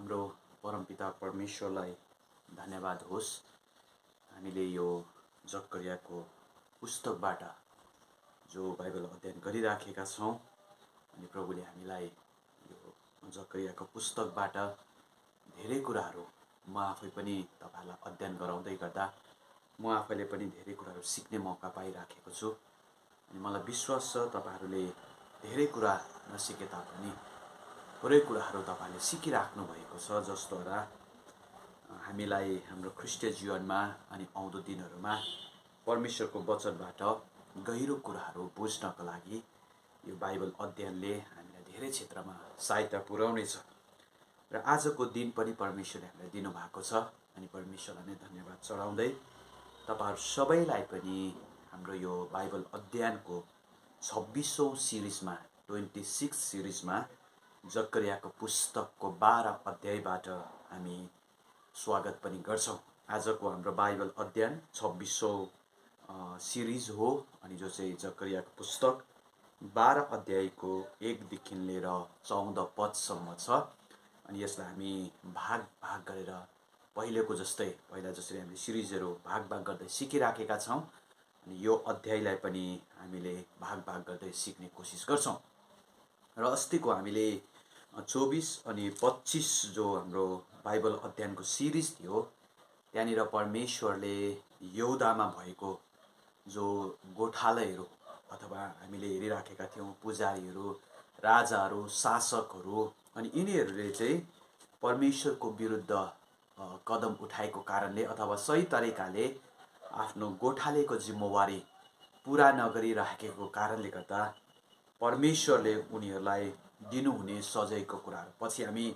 हाम्रो परमपिता परमेश्वरलाई धन्यवाद होस्। हामीले यो जकरियाको पुस्तकबाट जो बाइबल अध्ययन गरिराखेका छौँ अनि प्रभुले हामीलाई यो जकरियाको पुस्तकबाट धेरै कुराहरू म आफै पनि तपाईहरुलाई अध्ययन गराउँदै गर्दा म आफैले पनि धेरै कुराहरू सिक्ने मौका पाइराखेको छु। अनि मलाई विश्वास छ तपाईहरुले धेरै कुरा नसिके तापनि थोरै कुराहरू तपाईले सिकिराख्नु भएको छ, जसद्वारा हामीलाई हाम्रो ख्रीष्टीय जीवनमा अनि आउँदो दिनहरूमा परमेश्वरको वचनबाट गहिरो कुराहरू बुझ्नको लागि यो बाइबल अध्ययनले हामीलाई धेरै क्षेत्रमा सहायता पुर्याउनेछ। र आजको दिन पनि परमेश्वरले हामीलाई दिनुभएको छ अनि परमेश्वरलाई नै धन्यवाद चढाउँदै तपाईहरु सबैलाई पनि हाम्रो यो बाइबल अध्ययनको 26औं सिरिजमा 26 सिरिजमा जकरियाको पुस्तकको 12 अध्यायबाट हामी स्वागत पनि गर्छौं। आजको हाम्रो बाइबल अध्ययन 26औं सिरिज हो अनि जो चाहिँ जकरियाको पुस्तक 12 अध्यायको 1 देखि लिएर 14 पदसम्म छ। अनि यसलाई हामी भाग भाग गरेर पहिला जसरी हामीले सिरिजहरू भाग भाग गर्दै सिकिराखेका छौं अनि यो अध्यायलाई पनि हामीले भाग भाग गर्दै सिक्ने कोसिस गर्छौं। र अस्तिको हामीले 24 अनि 25 जो हाम्रो बाइबल अध्ययनको सिरिज थियो त्यहाँनिर परमेश्वरले यहुदामा भएको जो गोठालेहरू अथवा हामीले हेरिराखेका थियौं पुजारीहरू, राजाहरू, शासकहरू अनि यिनीहरूले चाहिँ परमेश्वरको विरुद्ध कदम उठाएको कारणले अथवा सही तरिकाले आफ्नो गोठालेको जिम्मेवारी पूरा नगरिराखेको कारणले गर्दा परमेश्वरले उनीहरूलाई दिनुहुने सजायको कुराहरू पछि हामी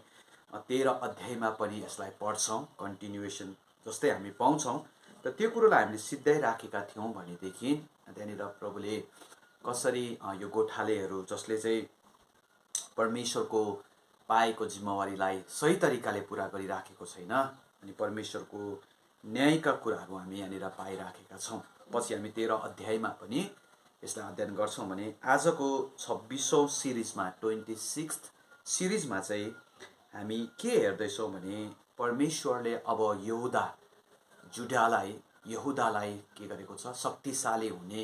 13 अध्यायमा पनि यसलाई पढ्छौं, कन्टिन्युएसन जस्तै हामी पाउँछौं। र त्यो कुरोलाई हामीले सिध्याइ राखेका थियौं भनेदेखि त्यहाँनिर प्रभुले कसरी यो गोठालेहरू जसले चाहिँ परमेश्वरको पाएको जिम्मेवारीलाई सही तरिकाले पूरा गरिराखेको छैन अनि परमेश्वरको न्यायका कुराहरू हामी यहाँनिर पाइराखेका छौं। पछि हामी 13 अध्यायमा पनि यसलाई अध्ययन गर्छौं भने आजको 26औं सिरिजमा 26th सिरिजमा चाहिँ हामी के हेर्दैछौं भने परमेश्वरले अब यहुदालाई के गरेको छ, शक्तिशाली हुने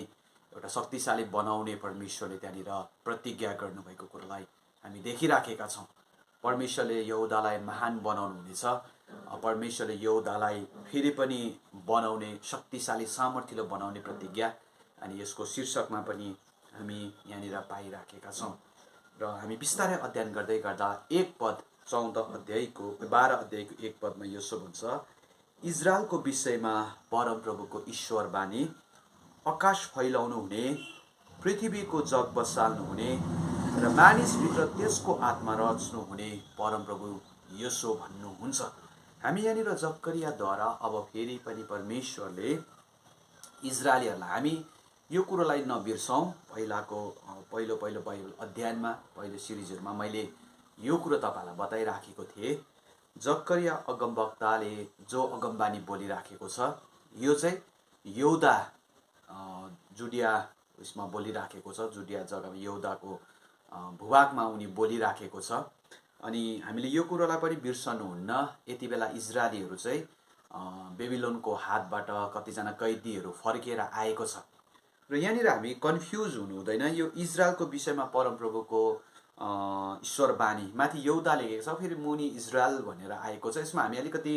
एउटा शक्तिशाली बनाउने परमेश्वरले त्यहाँनिर प्रतिज्ञा गर्नुभएको कुरालाई हामी देखिराखेका छौं। परमेश्वरले यहुदालाई महान बनाउनु हुनेछ, परमेश्वरले यहुदालाई फेरि पनि बनाउने शक्तिशाली सामर्थ्यले बनाउने प्रतिज्ञा अनि यसको शीर्षकमा पनि हामी यहाँनिर पाइराखेका छौं। र हामी बिस्तारै अध्ययन गर्दै गर्दा 1 पद 12 अध्यायको 1 पदमा यसो भन्छ, इजरायलको विषयमा परमप्रभुको ईश्वर बानी, आकाश फैलाउनु हुने, पृथ्वीको जग बसाल्नु हुने र मानिसभित्र त्यसको आत्मा रच्नु हुने परमप्रभु यसो भन्नुहुन्छ। हामी यहाँनिर जकरियाद्वारा अब फेरि पनि परमेश्वरले इजरायलीहरूलाई, हामी यो कुरोलाई नबिर्सौं, पहिलो बाइबल अध्ययनमा पहिलो सिरिजहरुमा मैले यो कुरो तपाईलाई बताइराखेको थिएँ। जकरिया अगमवक्ताले जो अगमबानी बोलिराखेको छ यो चाहिँ यहुदा जुडिया उसमा बोलिराखेको छ, जुडिया जग्गामा यहुदाको भूभागमा उनी बोलिराखेको छ। अनि हामीले यो कुरोलाई पनि बिर्सनुहुन्न, यति बेला इजरायलीहरू चाहिँ बेबिलोनको हातबाट कतिजना कैदीहरू फर्केर आएको छ। र यहाँनिर हामी कन्फ्युज हुनु हुँदैन, यो इजरायलको विषयमा परमप्रभुको ईश्वर बानी माथि यहुदा लेखेको छ, फेरि मुनि इजरायल भनेर आएको छ। यसमा हामी अलिकति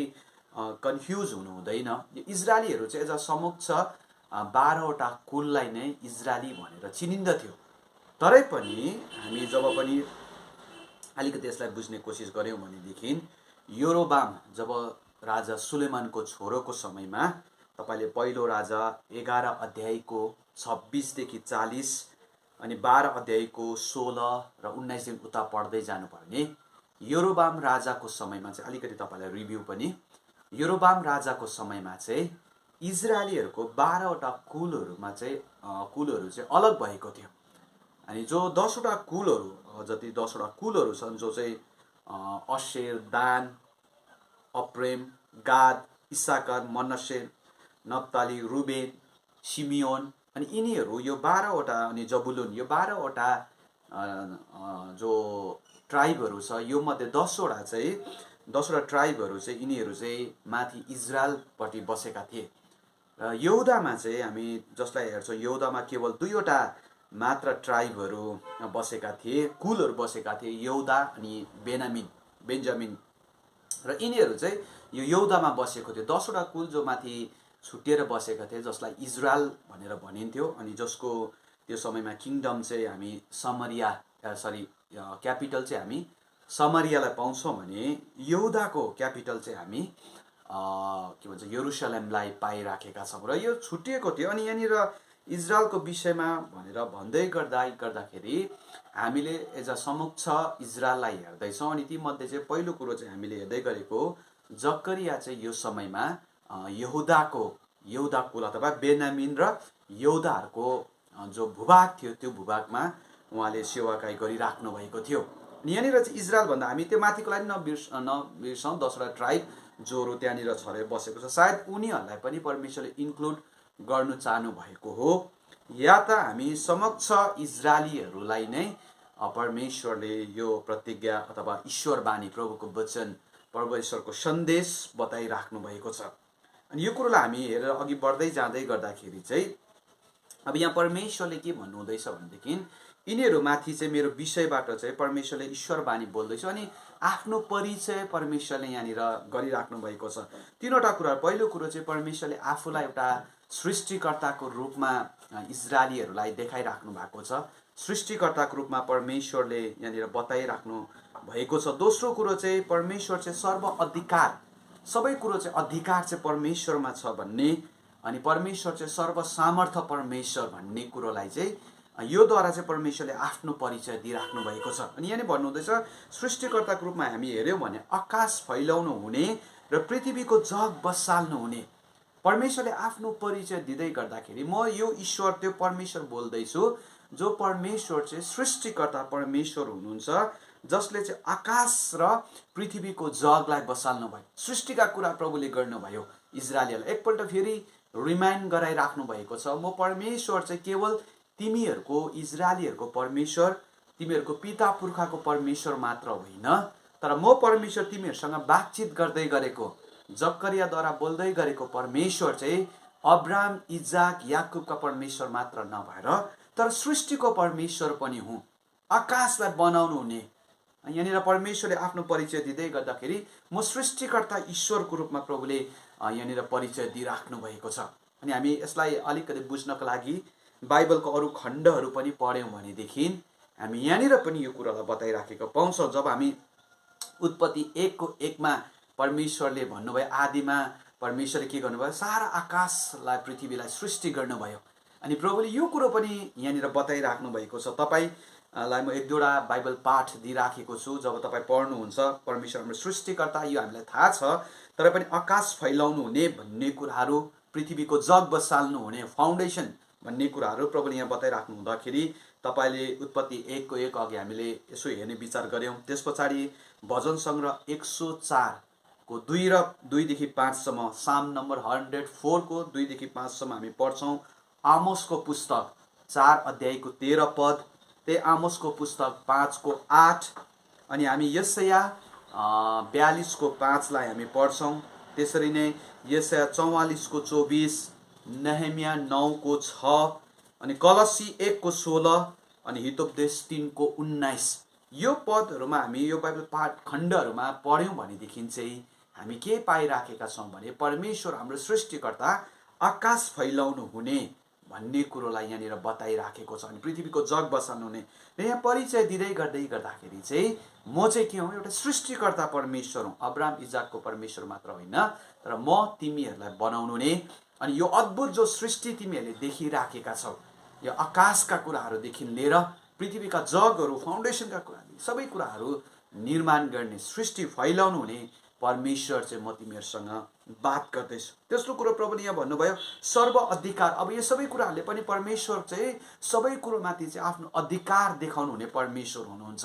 कन्फ्युज हुनु हुँदैन। यो इजरायलीहरू चाहिँ एज समक्ष 12 वटा कुललाई नै इजरायली भनेर चिनिन्दथ्यो। तरै पनि हामी जब पनि अलिकति यसलाई बुझ्ने कोसिस गर्यौं भनेदेखि यरोबाम जब राजा सुलेमानको छोरोको समयमा तपाईले पहिलो राजा 11 अध्यायको 26 देखि 40 अनि 12 अध्यायको 16 र 19 देखि उता पढ्दै जानु पर्ने यरोबाम राजाको समयमा चाहिँ अलिकति तपाईलाई रिभ्यू पनि, यरोबाम राजाको समयमा चाहिँ इजरायलीहरूको 12 वटा कुलहरुमा चाहिँ कुलहरु चाहिँ अलग भएको थियो। अनि जो 10 वटा कुलहरु जति 10 वटा कुलहरु छन् जो चाहिँ अशेर, दान, अप्रेम, गाद, इसाकार, मनश्शे, नप्ताली, रुबेन, सिमियोन अनि यिनीहरू यो 12 वटा अनि जबुलुन यो 12 वटा जो ट्राइबहरू छ यो मध्ये 10 वटा चाहिँ 10वटा ट्राइबहरू चाहिँ यिनीहरू चाहिँ माथि इजरायलपट्टि बसेका थिए र यहुदामा चाहिँ हामी जसलाई हेर्छौँ यहुदामा केवल 2वटा मात्र ट्राइबहरू बसेका थिए, कुलहरू बसेका थिए, यहुदा अनि बेन्जामिन र यिनीहरू चाहिँ यो यहुदामा बसेको थियो। 10वटा कुल जो माथि छुट्टिएर बसेका थिए जसलाई इजरायल भनेर भनिन्थ्यो अनि जसको त्यो समयमा किङडम चाहिँ हामी क्यापिटल चाहिँ हामी समरियालाई पाउँछौँ भने यहुदाको क्यापिटल चाहिँ हामी के भन्छ यरुसलेमलाई पाइराखेका छौँ र यो छुट्टिएको थियो। अनि यहाँनिर इजरायलको विषयमा भनेर भन्दै गर्दाखेरि हामीले एज अ समक्ष इजरायललाई हेर्दैछौँ अनि तीमध्ये चाहिँ पहिलो कुरो चाहिँ हामीले हेर्दै गरेको जकरिया चाहिँ यो समयमा यहुदा कुल अथवा बेन्यामिन र यहुदाहरूको जो भूभाग थियो त्यो भूभागमा उहाँले सेवाकाई गरिराख्नु भएको थियो। अनि यहाँनिर चाहिँ इजरायल भन्दा हामी त्यो माथिकोलाई नबिर्सौँ 10वटा ट्राइब जोहरू त्यहाँनिर छरेर बसेको छ, सायद उनीहरूलाई पनि परमेश्वरले इन्क्लुड गर्नु चाहनु भएको हो या त हामी समक्ष इजरायलीहरूलाई नै परमेश्वरले यो प्रतिज्ञा अथवा ईश्वरवाणी प्रभुको वचन परमेश्वरको सन्देश बताइराख्नु भएको छ। अनि यो कुरोलाई हामी हेरेर अघि बढ्दै जाँदै गर्दाखेरि चाहिँ अब यहाँ परमेश्वरले के भन्नुहुँदैछ भनेदेखि यिनीहरूमाथि चाहिँ मेरो विषयबाट चाहिँ परमेश्वरले ईश्वरवाणी बोल्दैछ अनि आफ्नो परिचय परमेश्वरले यहाँनिर गरिराख्नु भएको छ। 3वटा कुरा, पहिलो कुरो चाहिँ परमेश्वरले आफूलाई एउटा सृष्टिकर्ताको रूपमा इजरायलीहरूलाई देखाइराख्नु भएको छ, सृष्टिकर्ताको रूपमा परमेश्वरले यहाँनिर बताइराख्नु भएको छ। दोस्रो कुरो चाहिँ परमेश्वर चाहिँ सर्व अधिकार, सबै कुरो चाहिँ अधिकार चाहिँ परमेश्वरमा छ भन्ने अनि परमेश्वर चाहिँ सर्व सामर्थ्य परमेश्वर भन्ने कुरोलाई चाहिँ योद्वारा चाहिँ परमेश्वरले आफ्नो परिचय दिइराख्नु भएको छ। अनि यहाँ भन्नुहुँदैछ सृष्टिकर्ताको रूपमा हामी हेऱ्यौँ भने आकाश फैलाउनु हुने र पृथ्वीको जग बसाल्नु हुने परमेश्वरले आफ्नो परिचय दिँदै गर्दाखेरि म यो ईश्वर त्यो परमेश्वर बोल्दैछु जो परमेश्वर चाहिँ सृष्टिकर्ता परमेश्वर हुनुहुन्छ जसले चाहिँ आकाश र पृथ्वीको जगलाई बसाल्नु भयो। सृष्टिका कुरा प्रभुले गर्नुभयो, इजरायलीलाई एकपल्ट फेरि रिमाइन्ड गराइराख्नु भएको छ, म परमेश्वर चाहिँ केवल तिमीहरूको इजरायलीहरूको परमेश्वर, तिमीहरूको पिता पुर्खाको परमेश्वर मात्र होइन, तर म परमेश्वर तिमीहरूसँग बातचित गर्दै गरेको जकरियाद्वारा बोल्दै गरेको परमेश्वर चाहिँ अब्राहम, इजाक, याकुबका परमेश्वर मात्र नभएर तर सृष्टिको परमेश्वर पनि हुँ, आकाशलाई बनाउनु हुने। यहाँनिर परमेश्वरले आफ्नो परिचय दिँदै गर्दाखेरि म सृष्टिकर्ता ईश्वरको रूपमा प्रभुले यहाँनिर परिचय दिइराख्नु भएको छ। अनि हामी यसलाई अलिकति बुझ्नको लागि बाइबलको अरू खण्डहरू पनि पढ्यौँ भनेदेखि हामी यहाँनिर पनि यो कुरालाई बताइराखेको पाउँछौँ। जब हामी उत्पत्ति 1:1 परमेश्वरले भन्नुभयो, आदिमा परमेश्वरले के गर्नुभयो, सारा आकाशलाई पृथ्वीलाई सृष्टि गर्नुभयो। अनि प्रभुले यो कुरो पनि यहाँनिर बताइराख्नु भएको छ। तपाईँलाई म 1-2वटा बाइबल पाठ दिइराखेको छु, जब तपाईँ पढ्नुहुन्छ परमेश्वर हाम्रो सृष्टिकर्ता यो हामीलाई थाहा छ, तर पनि आकाश फैलाउनु हुने भन्ने कुराहरू, पृथ्वीको जग बसाल्नु हुने, फाउन्डेसन भन्ने कुराहरू प्रभुले यहाँ बताइराख्नु हुँदाखेरि तपाईँले उत्पत्ति 1:1 अघि हामीले यसो हेर्ने विचार गऱ्यौँ। त्यस पछाडि भजन सङ्ग्रह 104 को 2 र 2देखि 5सम्म, साम नम्बर 104 को 2देखि 5सम्म हामी पढ्छौँ। आमोसको पुस्तक 4 अध्यायको 13 पद, त्यही आमोसको पुस्तक 5 को 8 अनि हामी यशाया 42 को 5 लाई हामी पढ्छौँ। त्यसरी नै यशाया 44 को 24, नेहेमिया 9 को 6 अनि कलसी 1 को 16 अनि हितोपदेश 3 को 19। यो पदहरूमा हामी यो बाइबल पाठ खण्डहरूमा पढ्यौँ भनेदेखि चाहिँ हामी के पाइराखेका छौँ भने परमेश्वर हाम्रो सृष्टिकर्ता आकाश फैलाउनु हुने भन्ने कुरोलाई यहाँनिर बताइराखेको छ अनि पृथ्वीको जग बसाल्नु हुने। र यहाँ परिचय दिँदै गर्दाखेरि चाहिँ म चाहिँ के हुँ, एउटा सृष्टिकर्ता परमेश्वर हुँ, अब्राहम इजाकको परमेश्वर मात्र होइन, तर म तिमीहरूलाई बनाउनु ने। अनि यो अद्भुत जो सृष्टि तिमीहरूले देखिराखेका छौ, यो आकाशका कुराहरूदेखि लिएर पृथ्वीका जगहरू, फाउन्डेसनका कुराहरू, सबै कुराहरू निर्माण गर्ने, सृष्टि फैलाउनु हुने परमेश्वर चाहिँ म तिमीहरूसँग बात गर्दैछु। तेस्रो कुरो प्रभुले यहाँ भन्नुभयो सर्व अधिकार। अब यो सबै कुराहरूले पनि परमेश्वर चाहिँ सबै कुरोमाथि चाहिँ आफ्नो अधिकार देखाउनु हुने परमेश्वर हुनुहुन्छ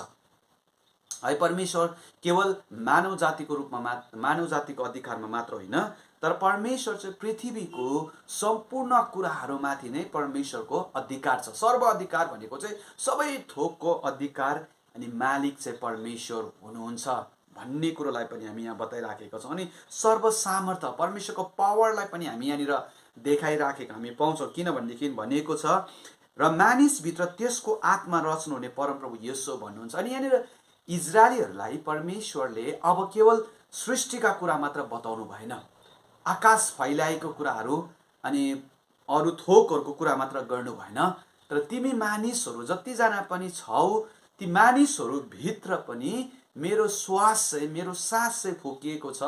है। परमेश्वर केवल मानव जातिको रूपमा मानव जातिको अधिकारमा मात्र होइन, तर परमेश्वर चाहिँ पृथ्वीको सम्पूर्ण कुराहरूमाथि नै परमेश्वरको अधिकार छ। सर्व अधिकार भनेको चाहिँ सबै थोकको अधिकार अनि मालिक चाहिँ परमेश्वर हुनुहुन्छ भन्ने कुरोलाई पनि हामी यहाँ बताइराखेका छौँ। अनि सर्वसामर्थ परमेश्वरको पावरलाई पनि हामी यहाँनिर देखाइराखेका हामी पाउँछौँ। किनभनेदेखि भनिएको छ र मानिसभित्र त्यसको आत्मा रच्नुहुने परमप्रभु येशू भन्नुहुन्छ। अनि यहाँनिर इजरायलीहरूलाई परमेश्वरले अब केवल सृष्टिका कुरा मात्र बताउनु भएन, आकाश फैलाएको कुराहरू अनि अरू थोकहरूको कुरा मात्र गर्नु भएन, तर तिमी मानिसहरू जतिजना पनि छौ ती मानिसहरू भित्र पनि मेरो श्वास चाहिँ मेरो सास चाहिँ फुकिएको छ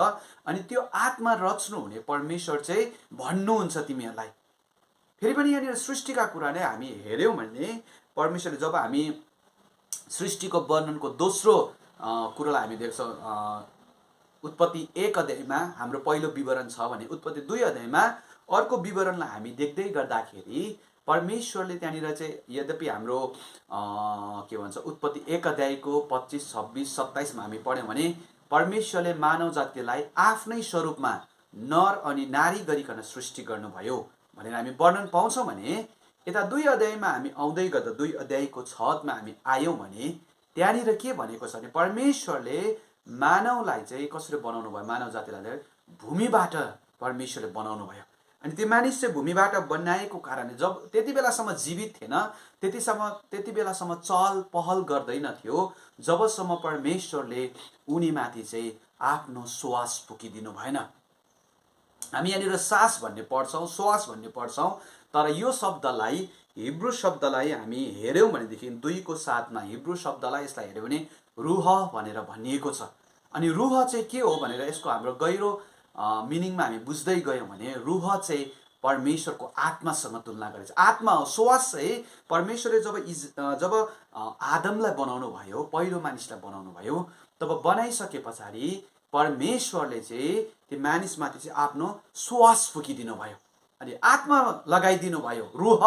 अनि त्यो आत्मा रच्नु हुने परमेश्वर चाहिँ भन्नुहुन्छ तिमीहरूलाई। फेरि पनि यहाँनिर सृष्टिका कुरा नै हामी हेऱ्यौँ भने परमेश्वरले जब हामी सृष्टिको वर्णनको दोस्रो कुरालाई हामी देख्छौँ, उत्पत्ति 1 अध्यायमा हाम्रो पहिलो विवरण छ भने उत्पत्ति 2 अध्यायमा अर्को विवरणलाई हामी देख्दै गर्दाखेरि परमेश्वरले त्यहाँनिर चाहिँ यद्यपि हाम्रो के भन्छ उत्पत्ति 1 अध्यायको 25, 26, 27मा हामी पढ्यौँ भने परमेश्वरले मानव जातिलाई आफ्नै स्वरूपमा नर अनि नारी गरिकन सृष्टि गर्नुभयो भनेर हामी वर्णन पाउँछौँ भने यता 2 अध्यायमा हामी आउँदै गर्दा 2 अध्यायको 6मा हामी आयौँ भने त्यहाँनिर के भनेको छ भने परमेश्वरले मानवलाई चाहिँ कसरी बनाउनु भयो, मानव जातिलाई भूमिबाट परमेश्वरले बनाउनु भयो। अनि त्यो मानिस चाहिँ भूमिबाट बनाएको कारणले जब त्यति बेलासम्म जीवित थिएन, त्यति बेलासम्म चहल पहल गर्दैन थियो जबसम्म परमेश्वरले उनीमाथि चाहिँ आफ्नो श्वास फुकिदिनु भएन। हामी यहाँनिर सास भन्ने पढ्छौँ, श्वास भन्ने पढ्छौँ, तर यो शब्दलाई हिब्रू शब्दलाई हामी हेऱ्यौँ भनेदेखि 2:7मा हिब्रू शब्दलाई यसलाई हेऱ्यौँ भने रूह भनेर भनिएको छ। अनि रूह चाहिँ के हो भनेर यसको हाम्रो गहिरो मिनिङमा हामी बुझ्दै गयौँ भने रूह चाहिँ परमेश्वरको आत्मासँग तुलना गरेछ। आत्मा हो, श्वास चाहिँ परमेश्वरले जब आदमलाई बनाउनु भयो, पहिलो मानिसलाई बनाउनु भयो, तब बनाइसके पछाडि परमेश्वरले चाहिँ त्यो मानिसमाथि चाहिँ आफ्नो श्वास फुकिदिनु भयो अनि आत्मा लगाइदिनु भयो। रूह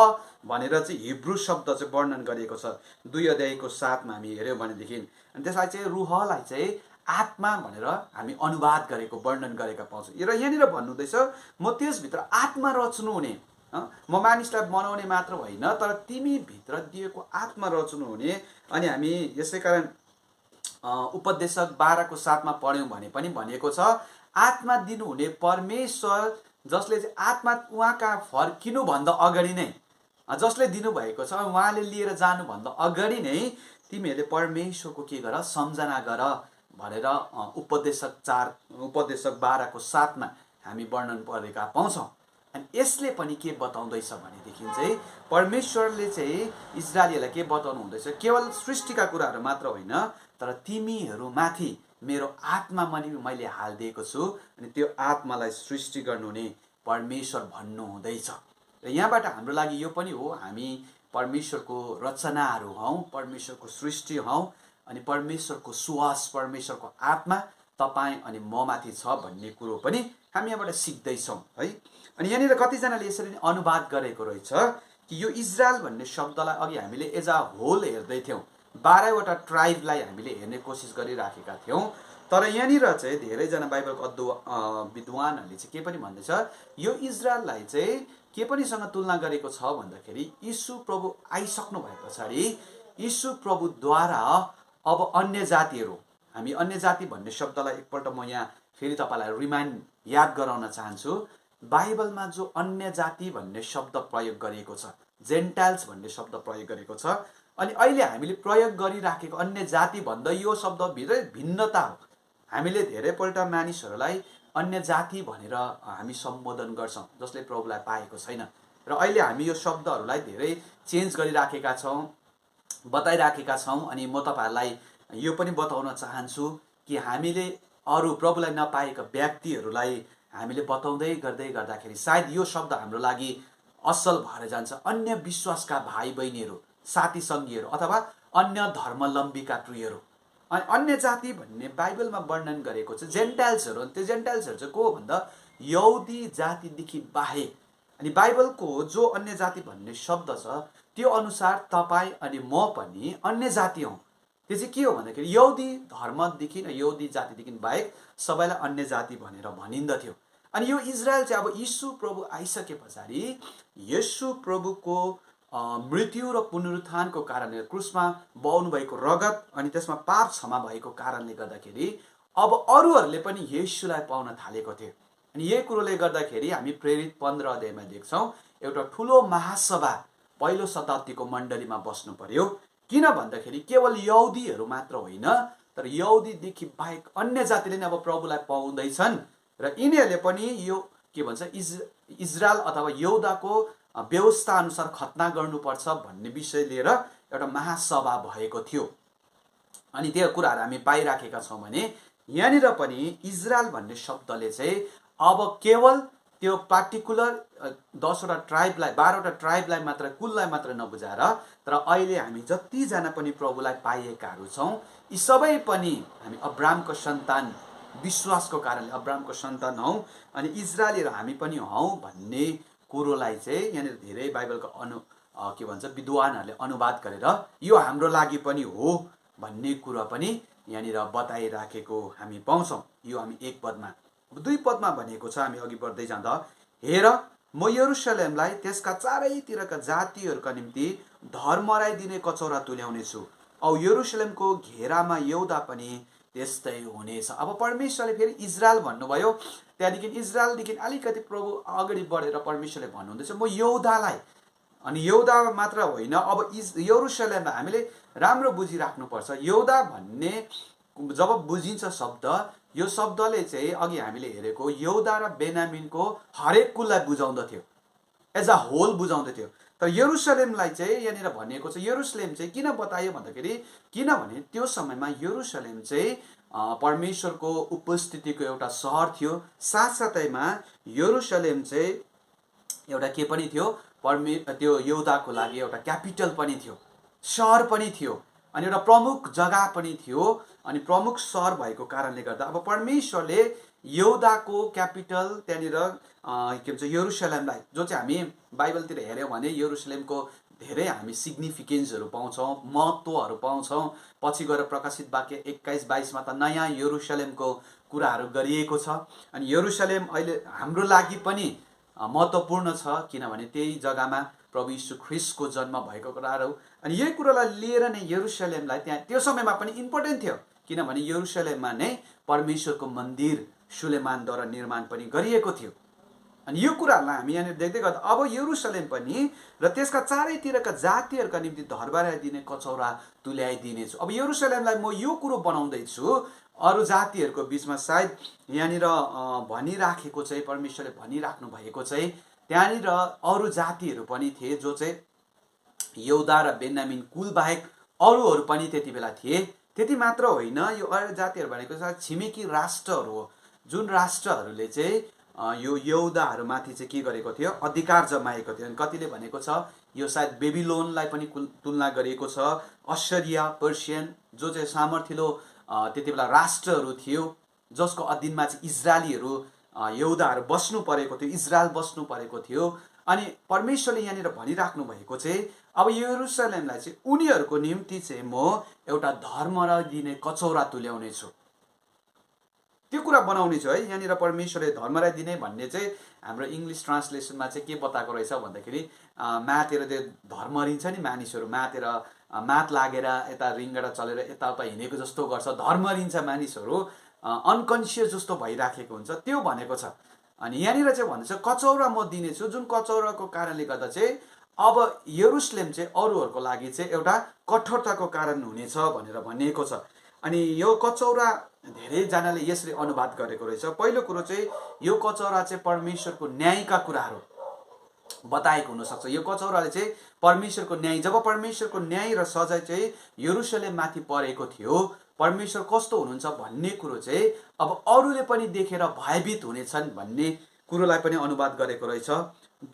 भनेर चाहिँ हिब्रू शब्द चाहिँ वर्णन गरिएको छ 2:7मा हामी हेऱ्यौँ भनेदेखि। अनि त्यसलाई चाहिँ रूहलाई चाहिँ आत्मा भनेर हामी अनुवाद गरेको वर्णन गरेका पाउँछौँ। र यहाँनिर भन्नुहुँदैछ म त्यसभित्र आत्मा रच्नु हुने, म मानिसलाई बनाउने मात्र होइन तर तिमी भित्र दिएको आत्मा रच्नु हुने। अनि हामी यसै कारण उपदेशक 12:7मा पढ्यौँ भने पनि भनिएको छ आत्मा दिनुहुने परमेश्वर जसले चाहिँ आत्मा उहाँ कहाँ फर्किनुभन्दा अगाडि नै जसले दिनुभएको छ उहाँले लिएर जानुभन्दा अगाडि नै तिमीहरूले परमेश्वरको के गर, सम्झना गर भनेर उपदेशक 12:7मा हामी वर्णन पढेका पाउँछौँ। अनि यसले पनि के बताउँदैछ भनेदेखि चाहिँ परमेश्वरले चाहिँ इजरायलीलाई के बताउनु हुँदैछ, केवल सृष्टिका कुराहरू मात्र होइन तर तिमीहरूमाथि मेरो आत्मा मैले हालिदिएको छु अनि त्यो आत्मालाई सृष्टि गर्नुहुने परमेश्वर भन्नु हुँदैछ। र यहाँबाट हाम्रो लागि यो पनि हो हामी परमेश्वरको रचनाहरू हौँ, परमेश्वरको सृष्टि हौँ अनि परमेश्वरको श्वास, परमेश्वरको आत्मा तपाईँ अनि म माथि छ भन्ने कुरो पनि हामी यहाँबाट सिक्दैछौँ है। अनि यहाँनिर कतिजनाले यसरी नै अनुवाद गरेको रहेछ कि यो इजरायल भन्ने शब्दलाई अघि हामीले एज अ होल हेर्दै थियौँ, 12वटा ट्राइबलाई हामीले हेर्ने कोसिस गरिराखेका थियौँ। तर यहाँनिर चाहिँ धेरैजना बाइबलको विद्वानहरूले चाहिँ के पनि भन्दैछ यो इजरायललाई चाहिँ के पनिसँग तुलना गरेको छ भन्दाखेरि यीशु प्रभु आइसक्नु भए पछाडि यीशु प्रभुद्वारा अब अन्य जातिहरू, हामी अन्य जाति भन्ने शब्दलाई एकपल्ट म यहाँ फेरि तपाईँलाई याद गराउन चाहन्छु। बाइबलमा जो अन्य जाति भन्ने शब्द प्रयोग गरिएको छ, जेन्टाइल्स भन्ने शब्द प्रयोग गरेको छ, अनि अहिले हामीले प्रयोग गरिराखेको अन्य जाति भन्दा यो शब्दभित्रै भिन्नता हो। हामीले धेरैपल्ट मानिसहरूलाई अन्य जाति भनेर हामी सम्बोधन गर्छौँ जसले प्रभुलाई पाएको छैन। र अहिले हामी यो शब्दहरूलाई धेरै चेन्ज गरिराखेका छौँ, बताइराखेका छौँ। अनि म तपाईँहरूलाई यो पनि बताउन चाहन्छु कि हामीले अरू प्रभुलाई नपाएका व्यक्तिहरूलाई हामीले बताउँदै गर्दाखेरि सायद यो शब्द हाम्रो लागि असल भएर जान्छ। अन्य विश्वासका भाइ बहिनीहरू, साथी सङ्गीहरू अथवा अन्य धर्मावलम्बीका प्रियहरू। अनि अन्य जाति भन्ने बाइबलमा वर्णन गरेको छ जेन्टाइल्सहरू। त्यो जेन्टाइल्सहरू चाहिँ को हो भन्दा यहुदी जातिदेखि बाहेक। अनि बाइबलको जो अन्य जाति भन्ने शब्द छ त्यो अनुसार तपाईँ अनि म पनि अन्य जाति हौँ। त्यो चाहिँ के हो भन्दाखेरि यहुदी धर्मदेखि यहुदी जातिदेखि बाहेक सबैलाई अन्य जाति भनेर भनिन्दथ्यो। अनि यो इजरायल चाहिँ अब यीशु प्रभु आइसके पछाडि यीशु प्रभुको मृत्यु र पुनरुत्थानको कारणले क्रुसमा बगाउनु भएको रगत अनि त्यसमा पाप क्षमा भएको कारणले गर्दाखेरि अब अरूहरूले पनि येशूलाई पाउन थालेको थियो। अनि यही कुरोले गर्दाखेरि हामी प्रेरित 15 अध्यायमा देख्छौँ एउटा ठुलो महासभा पहिलो शताब्दीको मण्डलीमा बस्नु पर्यो। किन भन्दाखेरि केवल यहुदीहरू मात्र होइन, तर यहुदीदेखि बाहेक अन्य जातिले नै अब प्रभुलाई पाउँदैछन् र यिनीहरूले पनि यो के भन्छ इजरायल अथवा यहुदाको व्यवस्था अनुसार खतना गर्नुपर्छ भन्ने विषय लिएर एउटा महासभा भएको थियो। अनि त्यो कुराहरू हामी पाइराखेका छौँ भने यहाँनिर पनि इजरायल भन्ने शब्दले चाहिँ अब केवल त्यो पार्टिकुलर 10वटा ट्राइबलाई 12वटा ट्राइबलाई मात्र कुललाई मात्र नबुझाएर, तर अहिले हामी जतिजना पनि प्रभुलाई पाइएकाहरू छौँ यी सबै पनि हामी अब्राहमको सन्तान, विश्वासको कारणले अब्राहमको सन्तान हौँ अनि इजरायलीहरू हामी पनि हौँ भन्ने कुरोलाई चाहिँ यहाँनिर धेरै बाइबलको के भन्छ विद्वानहरूले अनुवाद गरेर यो हाम्रो लागि पनि हो भन्ने कुरा पनि यहाँनिर बताइराखेको हामी पाउँछौँ। यो हामी 1 पदमा। 2 पदमा भनेको छ, हामी अघि बढ्दै जाँदा, हेर म यरुशलेमलाई त्यसका चारैतिरका जातिहरूका निम्ति धर्मराइदिने कचौरा तुल्याउने छु औ यरुशलेमको घेरामा यहुदा पनि त्यस्तै हुनेछ। अब परमेश्वरले फेरि इजरायल भन्नुभयो, त्यहाँदेखि इजरायलदेखि अलिकति प्रभु अगाडि बढेर परमेश्वरले भन्नुहुँदैछ म यहुदालाई, अनि यहुदा मात्र होइन अब यरुशलेमलाई हामीले राम्रो बुझिराख्नुपर्छ। यहुदा भन्ने जब बुझिन्छ शब्द, यो शब्दले चाहिँ अघि हामीले हेरेको यहुदा र बेन्यामिनको हरेक कुललाई बुझाउँदथ्यो, एज अ होल बुझाउँदथ्यो। तर यरुशलेमलाई चाहिँ यहाँनिर भनिएको छ। यरुशलेम चाहिँ किन बतायो भन्दाखेरि किनभने त्यो समयमा यरुशलेम चाहिँ परमेश्वरको उपस्थितिको एउटा सहर थियो, साथसाथैमा यरुशलेम चाहिँ एउटा के पनि थियो, त्यो यहुदाको लागि एउटा क्यापिटल पनि थियो, सहर पनि थियो अनि एउटा प्रमुख जग्गा पनि थियो। अनि प्रमुख सहर भएको कारणले गर्दा अब परमेश्वरले यहुदाको क्यापिटल त्यहाँनिर के भन्छ यरुशलेमलाई, जो चाहिँ हामी बाइबलतिर हेऱ्यौँ भने यरुशलेमको धेरै हामी सिग्निफिकेन्सहरू पाउँछौँ, महत्त्वहरू पाउँछौँ। पछि गएर प्रकाशित वाक्य 21-22मा त नयाँ यरुशलेमको कुराहरू गरिएको छ। अनि यरुशलेम अहिले हाम्रो लागि पनि महत्त्वपूर्ण छ किनभने त्यही जग्गामा प्रभु यीशु ख्रिस्टको जन्म भएको कुराहरू। अनि यही कुरालाई लिएर नै यरुशलेमलाई त्यहाँ त्यो समयमा पनि इम्पोर्टेन्ट थियो किनभने यरुशलेममा नै परमेश्वरको मन्दिर सुलेमानद्वारा निर्माण पनि गरिएको थियो। अनि यो कुराहरूलाई हामी यहाँनिर देख्दै गर्दा अब यरुशलेम पनि र त्यसका चारैतिरका जातिहरूका निम्ति धर्मराइदिने कचौरा तुल्याइदिनेछु। अब यरुशलेमलाई म यो कुरो बनाउँदैछु अरू जातिहरूको बिचमा, सायद यहाँनिर भनिराखेको चाहिँ परमेश्वरले भनिराख्नु भएको चाहिँ त्यहाँनिर अरू जातिहरू पनि थिए जो चाहिँ यहुदा र बेन्यामिन कुल बाहेक अरूहरू पनि त्यति बेला थिए। त्यति मात्र होइन, यो अरू जातिहरू भनेको सायद छिमेकी राष्ट्रहरू हो, जुन राष्ट्रहरूले चाहिँ यो यहुदाहरूमाथि चाहिँ के गरेको थियो, अधिकार जमाएको थियो। अनि कतिले भनेको छ यो सायद बेबिलोनलाई पनि तुलना गरिएको छ, अस्सरिया, पर्सियन, जो चाहिँ सामर्थ्यलो त्यति बेला राष्ट्रहरू थियो जसको अधीनमा चाहिँ इजरायलीहरू यहुदाहरू बस्नु परेको थियो, इजरायल बस्नु परेको थियो। अनि परमेश्वरले यहाँनिर भनिराख्नु भएको चाहिँ अब यरुशलेमलाई चाहिँ उनीहरूको निम्ति चाहिँ म एउटा धर्मराइदिने कचौरा तुल्याउने छु, त्यो कुरा बनाउने छु है। यहाँनिर परमेश्वरले धर्मराइदिने भन्ने चाहिँ हाम्रो इङ्ग्लिस ट्रान्सलेसनमा चाहिँ के बताएको रहेछ भन्दाखेरि मातेर त्यो धर्मरिन्छ नि, मानिसहरू मातेर मात लागेर यता रिङ्गडा चलेर यताउता हिँडेको जस्तो गर्छ, धर्मरिन्छ मानिसहरू, अनकन्सियस जस्तो भइराखेको हुन्छ, त्यो भनेको छ। अनि यहाँनिर चाहिँ भन्दैछ कचौरा म दिनेछु, जुन कचौराको कारणले गर्दा चाहिँ अब यरुशलेम चाहिँ अरूहरूको लागि चाहिँ एउटा कठोरताको कारण हुनेछ भनेर भनिएको छ। अनि यो कचौरा धेरैजनाले यसरी अनुवाद गरेको रहेछ। पहिलो कुरो चाहिँ यो कचौरा चाहिँ परमेश्वरको न्यायका कुराहरू बताएको हुनसक्छ। यो कचौराले चाहिँ परमेश्वरको न्याय, जब परमेश्वरको न्याय र सजाय चाहिँ यरुशलेममाथि परेको थियो, परमेश्वर कस्तो हुनुहुन्छ भन्ने कुरो चाहिँ अब अरूले पनि देखेर भयभीत हुनेछन् भन्ने कुरोलाई पनि अनुवाद गरेको रहेछ।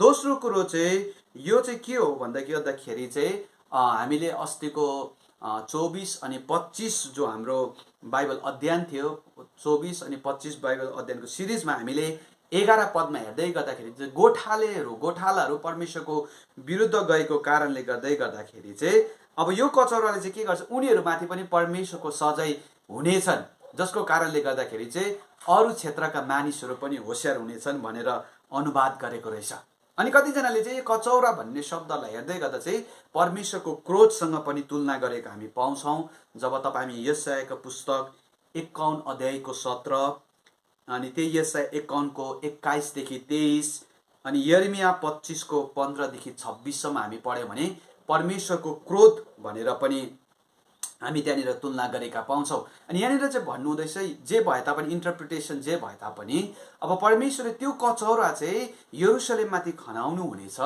दोस्रो कुरो चाहिँ यो चाहिँ के हो भन्दाखेरि चाहिँ हामीले अस्तिको 24 अनि 25 जो हाम्रो बाइबल अध्ययन थियो, 24 अनि 25 बाइबल अध्ययनको सिरिजमा हामीले 11 पदमा हेर्दै गर्दाखेरि चाहिँ गोठालाहरू परमेश्वरको विरुद्ध गएको कारणले गर्दाखेरि चाहिँ अब यो कचौराले चाहिँ के गर्छ, उनीहरूमाथि पनि परमेश्वरको सजाय हुनेछन्, जसको कारणले गर्दाखेरि चाहिँ अरू क्षेत्रका मानिसहरू पनि होसियार हुनेछन् भनेर अनुवाद गरेको रहेछ। अनि कतिजनाले चाहिँ कचौरा भन्ने शब्दलाई हेर्दै गर्दा चाहिँ परमेश्वरको क्रोधसँग पनि तुलना गरेको हामी पाउँछौँ। जब तपाईँ हामी यशायाको पुस्तक 51 अध्यायको 17 अनि त्यही यशाया 51 को 21 देखि 23 अनि यिर्मया 25 को 15 देखि 26 सम्म हामी पढ्यौं भने परमेश्वरको क्रोध भनेर पनि हामी त्यहाँनिर तुलना गरेका पाउँछौं। अनि यहाँनिर चाहिँ भन्नु हुँदैछ जे भए तापनि इन्टरप्रिटेसन जे भए तापनि अब परमेश्वरले त्यो कचौरा चाहिँ यरुशलेममाथि खनाउनु हुनेछ,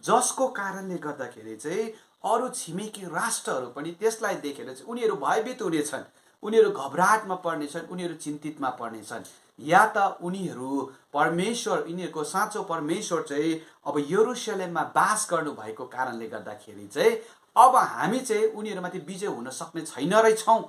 जसको कारणले गर्दाखेरि चाहिँ अरू छिमेकी राष्ट्रहरू पनि त्यसलाई देखेर चाहिँ उनीहरू भयभीत हुनेछन्, उनीहरू घबराहटमा पर्नेछन्, उनीहरू चिन्तितमा पर्नेछन्। या त उनीहरू परमेश्वर, यिनीहरूको साँचो परमेश्वर चाहिँ अब यरुशलेममा बास गर्नु भएको कारणले गर्दाखेरि चाहिँ अब हामी चाहिँ उनीहरूमाथि विजय हुन सक्ने छैन रहेछौँ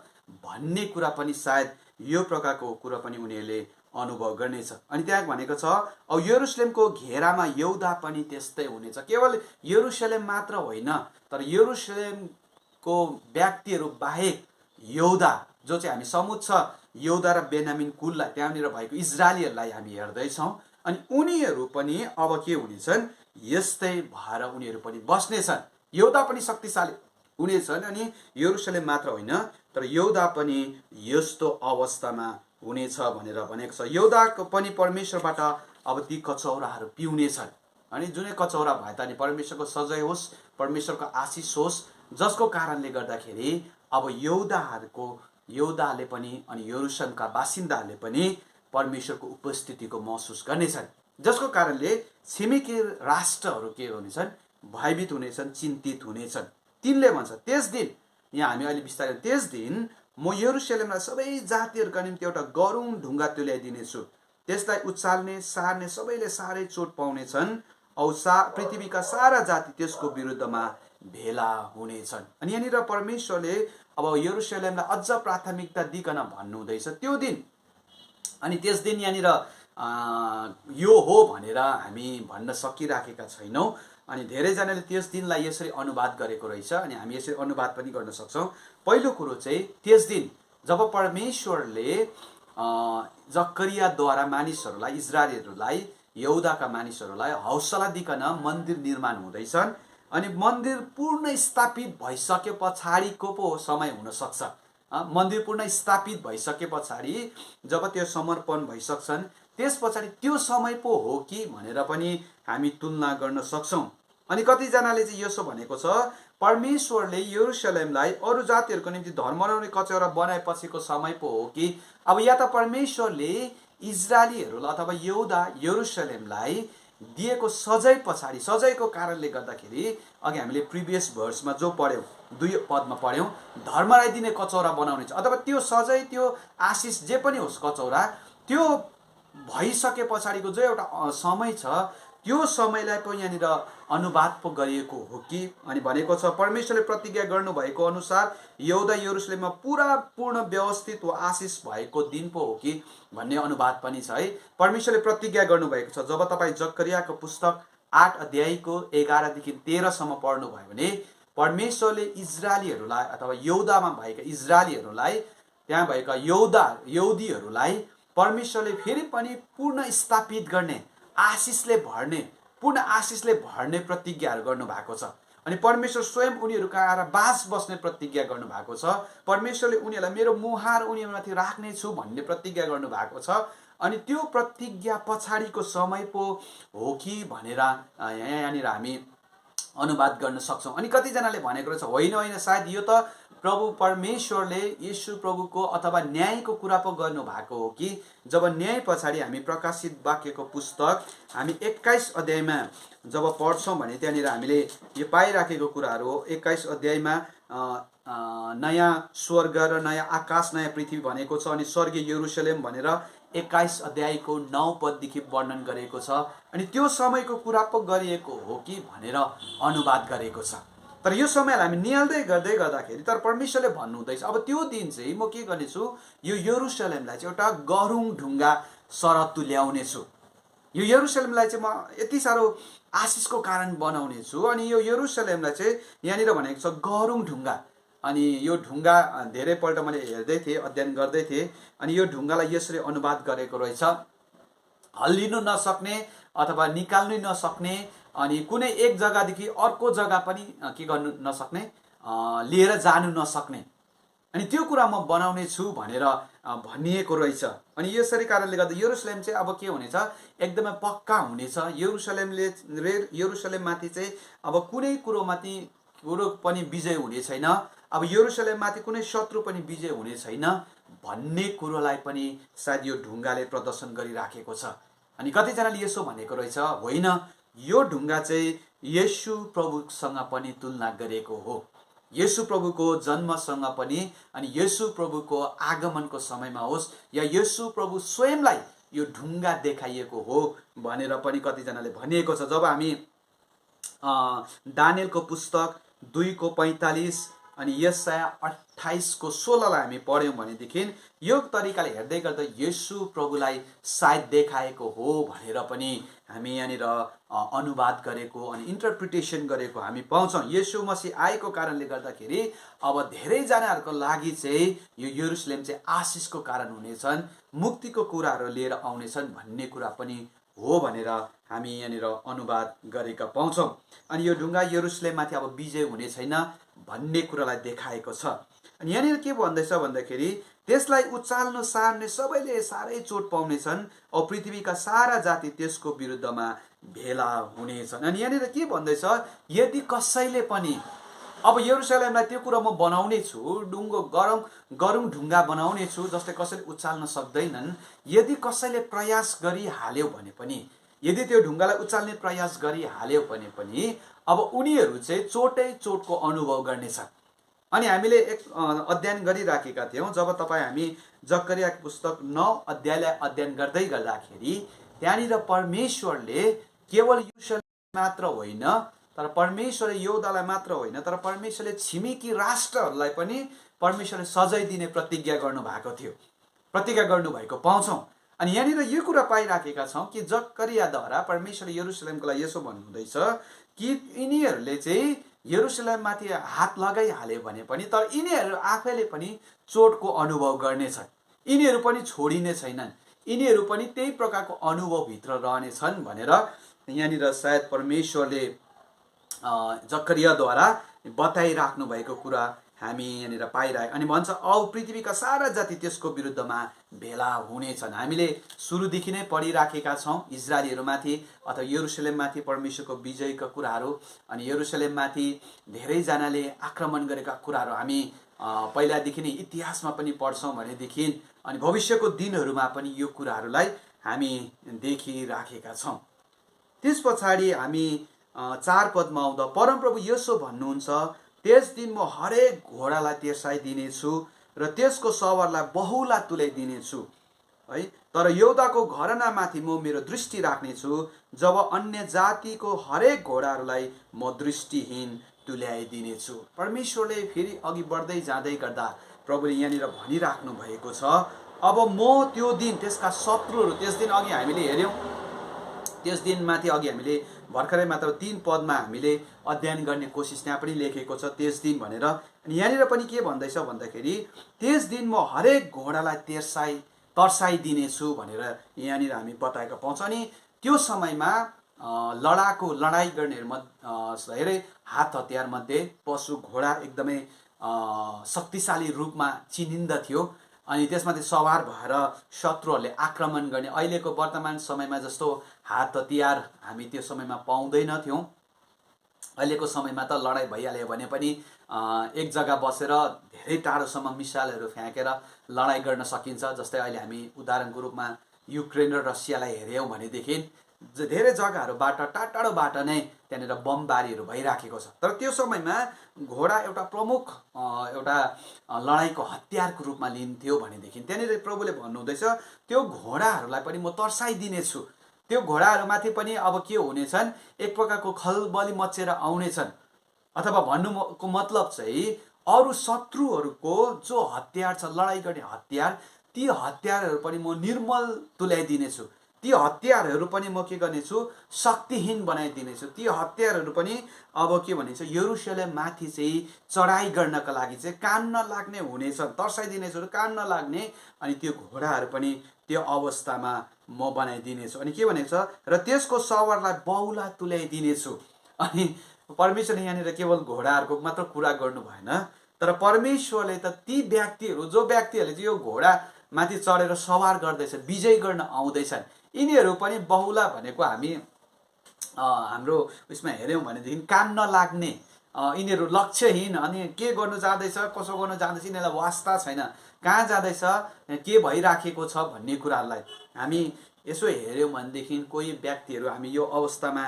भन्ने कुरा पनि सायद यो प्रकारको कुरा पनि उनीहरूले अनुभव गर्नेछ। अनि त्यहाँ भनेको छ अब यरुशलेमको घेरामा यहुदा पनि त्यस्तै हुनेछ। केवल यरुशलेम मात्र होइन, तर यरुशलेमको व्यक्तिहरू बाहेक यहुदा जो चाहिँ हामी समुच्च यहुदा र बेन्यामिन कुललाई त्यहाँनिर भएको इजरायलीहरूलाई हामी हेर्दैछौँ। अनि उनीहरू पनि अब के हुनेछन्, यस्तै भएर उनीहरू पनि बस्नेछन्। यहुदा पनि शक्तिशाली हुनेछन् अनि यरुशलेम मात्र होइन, तर यहुदा पनि यस्तो अवस्थामा हुनेछ भनेर भनेको छ। यहुदाको पनि परमेश्वरबाट अब ती कचौराहरू पिउनेछन्। अनि जुनै कचौरा भए तानि परमेश्वरको सजाय होस्, परमेश्वरको आशिष होस्, जसको कारणले गर्दाखेरि अब यहुदाले पनि अनि यरुशलेमका बासिन्दाहरूले पनि परमेश्वरको उपस्थितिको महसुस गर्नेछन्, जसको कारणले छिमेकी राष्ट्रहरू के हुनेछन्, भयभीत हुनेछन्, चिन्तित हुनेछन्। तिनले भन्छ त्यस दिन, यहाँ हामी अहिले बिस्तारै त्यस दिन म यरुशलेमलाई सबै जातिहरूका निम्ति एउटा गरुङ ढुङ्गा तुल्याइदिनेछु, त्यसलाई उचाल्ने सार्ने सबैले साह्रै चोट पाउनेछन् औ पृथ्वीका सारा जाति त्यसको विरुद्धमा भेला हुनेछन्। अनि यहाँनिर परमेश्वरले अब यरुशलेमलाई अझ प्राथमिकता दिइकन भन्नुहुँदैछ त्यो दिन। अनि त्यस दिन यहाँनिर यो हो भनेर हामी भन्न सकिराखेका छैनौँ। अनि धेरैजनाले त्यस दिनलाई यसरी अनुवाद गरेको रहेछ, अनि हामी यसरी अनुवाद पनि गर्न सक्छौँ। पहिलो कुरो चाहिँ त्यस दिन जब परमेश्वरले जकरियाद्वारा मानिसहरूलाई, इजरायलीहरूलाई, यहुदाका मानिसहरूलाई हौसला दिकन मन्दिर निर्माण हुँदैछन्। अनि मन्दिर पूर्ण स्थापित भइसके पछाडिको पो समय हुनसक्छ। मन्दिर पूर्ण स्थापित भइसके पछाडि जब त्यो समर्पण भइसक्छन् त्यस पछाडि त्यो समय पो हो कि भनेर पनि हामी तुलना गर्न सक्छौँ। अनि कतिजनाले चाहिँ यसो भनेको छ, परमेश्वरले यरुशलेमलाई अरू जातिहरूको निम्ति धर्माउने कचौरा बनाएपछिको समय पो हो कि, अब या त परमेश्वरले इजरायलीहरूलाई अथवा यहुदा यरुशलेमलाई दिएको सजाय पछाडि, सजायको कारणले गर्दाखेरि अघि हामीले प्रिभियस भर्समा जो पढ्यौँ, 2 पदमा पढ्यौँ, धर्मलाई दिने कचौरा बनाउने छ, अथवा त्यो सजाय, त्यो आशिष जे पनि होस् कचौरा, त्यो भइसके पछाडिको जो एउटा समय छ त्यो समयलाई पो यहाँनिर अनुवाद पो गरिएको हो कि। अनि भनेको छ परमेश्वरले प्रतिज्ञा गर्नुभएको अनुसार यहुदा यरुशलेममा पुरा पूर्ण व्यवस्थित वा आशिष भएको दिन पो हो कि भन्ने अनुवाद पनि छ है। परमेश्वरले प्रतिज्ञा गर्नुभएको छ। जब तपाईँ जकरियाको पुस्तक 8 अध्यायको 11 देखि 13 सम्म पढ्नुभयो भने परमेश्वरले इजरायलीहरूलाई अथवा यहुदामा भएका इजरायलीहरूलाई, त्यहाँ भएका यहुदीहरूलाई परमेश्वरले फेरि पनि पूर्ण स्थापित गर्ने, आशिषले भर्ने, पूर्ण आशिषले भर्ने प्रतिज्ञाहरू गर्नुभएको छ। अनि परमेश्वर स्वयं उनीहरू कहाँ आएर बास बस्ने प्रतिज्ञा गर्नुभएको छ। परमेश्वरले उनीहरूलाई मेरो मुहार उनीहरूमाथि राख्नेछु भन्ने प्रतिज्ञा गर्नुभएको छ। अनि त्यो प्रतिज्ञा पछाडिको समय पो हो कि भनेर यहाँनिर हामी अनुवाद गर्न सक्छौँ। अनि कतिजनाले भनेको रहेछ होइन होइन, सायद यो त प्रभु परमेश्वरले यीशु प्रभुको अथवा न्यायको कुरा पो गर्नुभएको हो कि। जब न्याय पछाडि हामी प्रकाशित वाक्यको पुस्तक हामी 21 अध्यायमा जब पढ्छौँ भने त्यहाँनिर हामीले यो पाइराखेको कुराहरू हो। 21 अध्यायमा नयाँ स्वर्ग र नयाँ आकाश, नयाँ पृथ्वी भनेको छ। अनि स्वर्गीय यरुशलेम भनेर 21 अध्यायको 9 पददेखि वर्णन गरेको छ। अनि त्यो समयको कुरा पो गरिएको हो कि भनेर अनुवाद गरेको छ। तर यो समयलाई हामी निहाल्दै गर्दै गर्दाखेरि तर परमेश्वरले भन्नुहुँदैछ अब त्यो दिन चाहिँ म के गर्नेछु, यो यरुशलेमलाई चाहिँ एउटा गरुङ ढुङ्गा सरह तुल्याउने छु। यो यरुशलेमलाई चाहिँ म यति साह्रो आशिषको कारण बनाउने छु। अनि यो यरुशलेमलाई चाहिँ यहाँनिर भनेको छ गरुङ ढुङ्गा। अनि यो ढुङ्गा धेरैपल्ट मैले हेर्दै थिएँ, अध्ययन गर्दै थिएँ। अनि यो ढुङ्गालाई यसरी अनुवाद गरेको रहेछ, हल्लिनु नसक्ने अथवा निकाल्नु नसक्ने, अनि कुनै एक जग्गादेखि अर्को जग्गा पनि के गर्नु नसक्ने, लिएर जानु नसक्ने। अनि त्यो कुरा म बनाउने छु भनेर भनिएको रहेछ। अनि यसरी कारणले गर्दा यरुसलेम चाहिँ अब के हुनेछ, एकदमै पक्का हुनेछ। यरुसलेममाथि चाहिँ अब कुनै कुरो पनि विजय हुने छैन। अब यरुसलेममाथि कुनै शत्रु पनि विजय हुने छैन भन्ने कुरोलाई पनि सायद यो ढुङ्गाले प्रदर्शन गरिराखेको छ। अनि कतिजनाले यसो भनेको रहेछ, होइन यो ढुङ्गा चाहिँ येशू प्रभुसँग पनि तुलना गरिएको हो, येशू प्रभुको जन्मसँग पनि, अनि येशू प्रभुको आगमनको समयमा होस् या येशू प्रभु स्वयंलाई यो ढुङ्गा देखाइएको हो भनेर पनि कतिजनाले भनिएको छ। जब हामी दानियलको पुस्तक 2:45 अनि यशाया 28:16लाई हामी पढ्यौँ भनेदेखि यो तरिकाले हेर्दै गर्दा येशू प्रभुलाई सायद देखाएको हो भनेर पनि हामी यहाँनिर अनुवाद गरेको अनि इन्टरप्रिटेसन गरेको हामी पाउँछौँ। येशू मसीह आएको कारणले गर्दाखेरि अब धेरैजनाहरूको लागि चाहिँ यो यरुसलेम चाहिँ आशिषको कारण हुनेछन्, मुक्तिको कुराहरू लिएर आउनेछन् भन्ने कुरा पनि हो भनेर हामी यहाँनिर अनुवाद गरेका पाउँछौँ। अनि यो ढुङ्गा यरुसलेममाथि अब विजय हुने छैन भन्ने कुरालाई देखाएको छ। अनि यहाँनिर के भन्दैछ भन्दाखेरि त्यसलाई उचाल्न सार्ने सबैले साह्रै चोट पाउनेछन् औ पृथ्वीका सारा जाति त्यसको विरुद्धमा भेला हुनेछन्। अनि यहाँनिर के भन्दैछ, यदि कसैले पनि अब यरुसलेमलाई त्यो कुरा म बनाउने छु, गरौँ ढुङ्गा बनाउने छु जसले कसैले उचाल्न सक्दैनन्, यदि कसैले प्रयास गरिहाल्यो भने पनि, यदि त्यो ढुङ्गालाई उचाल्ने प्रयास गरिहाल्यो भने पनि अब उनीहरू चाहिँ चोटको अनुभव गर्नेछन्। अनि हामीले एक अध्ययन गरिराखेका थियौँ, जब हामी जकरियाको पुस्तक 9 अध्यायलाई अध्ययन गर्दै गर्दाखेरि त्यहाँनिर परमेश्वरले केवल यरुसलेम मात्र होइन, तर परमेश्वरले यहूदालाई मात्र होइन, तर परमेश्वरले छिमेकी राष्ट्रहरूलाई पनि परमेश्वरले सजाय दिने प्रतिज्ञा गर्नुभएको थियो, प्रतिज्ञा गर्नुभएको पाउँछौँ। अनि यहाँनिर यो कुरा पाइराखेका छौँ कि जकरियाद्वारा परमेश्वरले यरुसलेमको लागि यसो भन्नुहुँदैछ कि यिनीहरूले चाहिँ यरुसलेममाथि हात लगाइहाल्यो भने पनि, तर यिनीहरू आफैले पनि चोटको अनुभव गर्नेछन्, यिनीहरू पनि छोडिने छैनन्, यिनीहरू पनि त्यही प्रकारको अनुभवभित्र रहनेछन् भनेर यहाँनिर सायद परमेश्वरले जकरियाद्वारा बताइराख्नु भएको कुरा हामी यहाँनिर पाइरहेको। अनि भन्छ औ पृथ्वीका सारा जाति त्यसको विरुद्धमा भेला हुनेछन्। हामीले सुरुदेखि नै पढिराखेका छौँ इजरायलीहरूमाथि अथवा यरुसलेममाथि परमेश्वरको विजयका कुराहरू, अनि यरुसलेममाथि धेरैजनाले आक्रमण गरेका कुराहरू हामी पहिलादेखि नै इतिहासमा पनि पढ्छौँ भनेदेखि, अनि भविष्यको दिनहरूमा पनि यो कुराहरूलाई हामी देखिराखेका छौँ। त्यस पछाडि हामी 4 पदमा आउँदा परमप्रभु यसो भन्नुहुन्छ, त्यस दिन म हरेक घोडालाई तेर्साइदिनेछु र त्यसको सवारलाई बहुला तुल्याइदिनेछु है, तर यहूदाको घरानामाथि म मेरो दृष्टि राख्नेछु, जब अन्य जातिको हरेक घोडाहरूलाई म दृष्टिहीन तुल्याइदिनेछु। परमेश्वरले फेरि अघि बढ्दै जाँदै गर्दा प्रभुले यहाँनिर भनिराख्नु भएको छ, अब म त्यो दिन त्यसका शत्रुहरू, त्यस दिन अघि हामीले हेऱ्यौँ, त्यस दिनमाथि अघि हामीले भर्खरै मात्र 3 पदमा हामीले अध्ययन गर्ने कोसिस त्यहाँ पनि लेखेको छ त्यस दिन भनेर। अनि यहाँनिर पनि के भन्दैछ भन्दाखेरि त्यस दिन म हरेक घोडालाई तर्साइदिनेछु भनेर यहाँनिर हामी बताएका पाउँछौँ। अनि त्यो समयमा लडाइँ गर्नेहरू धेरै हात हतियारमध्ये पशु घोडा एकदमै शक्तिशाली रूपमा चिनिन्दथ्यो। अनि त्यसमाथि सवार भएर शत्रुहरूले आक्रमण गर्ने, अहिलेको वर्तमान समयमा जस्तो हात हतियार हामी त्यो समयमा पाउँदैनथ्यौँ। अहिलेको समयमा त लडाइँ भइहाल्यो भने पनि एक जग्गा बसेर धेरै टाढोसम्म मिसाइलहरू फ्याँकेर लडाइँ गर्न सकिन्छ। जस्तै अहिले हामी उदाहरणको रूपमा युक्रेन र रसियालाई हेऱ्यौँ भनेदेखि धेरै जग्गाहरूबाट टाढोबाट नै त्यहाँनिर बमबारीहरू भइराखेको छ। तर त्यो समयमा घोडा एउटा प्रमुख एउटा लडाइँको हतियारको रूपमा लिन्थ्यो भनेदेखि त्यहाँनिर प्रभुले भन्नुहुँदैछ त्यो घोडाहरूलाई पनि म तर्साइदिनेछु। त्यो घोडाहरूमाथि पनि अब के हुनेछन्, एक प्रकारको खलबली मचेर आउनेछन्, अथवा भन्नुको मतलब चाहिँ अरू शत्रुहरूको जो हतियार छ, लडाइँ गर्ने हतियार, ती हतियारहरू पनि म निर्मल तुल्याइदिनेछु, ती हतियारहरू पनि म के गर्नेछु, शक्तिहीन बनाइदिनेछु। ती हतियारहरू पनि अब के भनिन्छ, यरुसलेम माथि चाहिँ चढाइ गर्नका लागि चाहिँ काम नलाग्ने हुनेछन्, तर्साइदिनेछु, काम नलाग्ने। अनि त्यो घोडाहरू पनि त्यो अवस्थामा म बनाइदिनेछु। अनि के भनेको छ, र त्यसको सवारलाई बहुला तुल्याइदिनेछु। अनि परमेश्वरले यहाँनिर केवल घोडाहरूको मात्र कुरा गर्नु भएन, तर परमेश्वरले त ती व्यक्तिहरू जो व्यक्तिहरूले चाहिँ यो घोडामाथि चढेर सवार गर्दैछ, विजय गर्न आउँदैछन्, यिनीहरू पनि बहुला भनेको हामी हाम्रो उसमा हेऱ्यौँ भनेदेखि काम नलाग्ने, यिनीहरू लक्ष्यहीन, अनि के गर्नु जाँदैछ कसो गर्नु जाँदैछ यिनीहरूलाई वास्ता छैन, कहाँ जाँदैछ के भइराखेको छ भन्ने कुराहरूलाई हामी यसो हेऱ्यौँ भनेदेखि कोही व्यक्तिहरू हामी यो अवस्थामा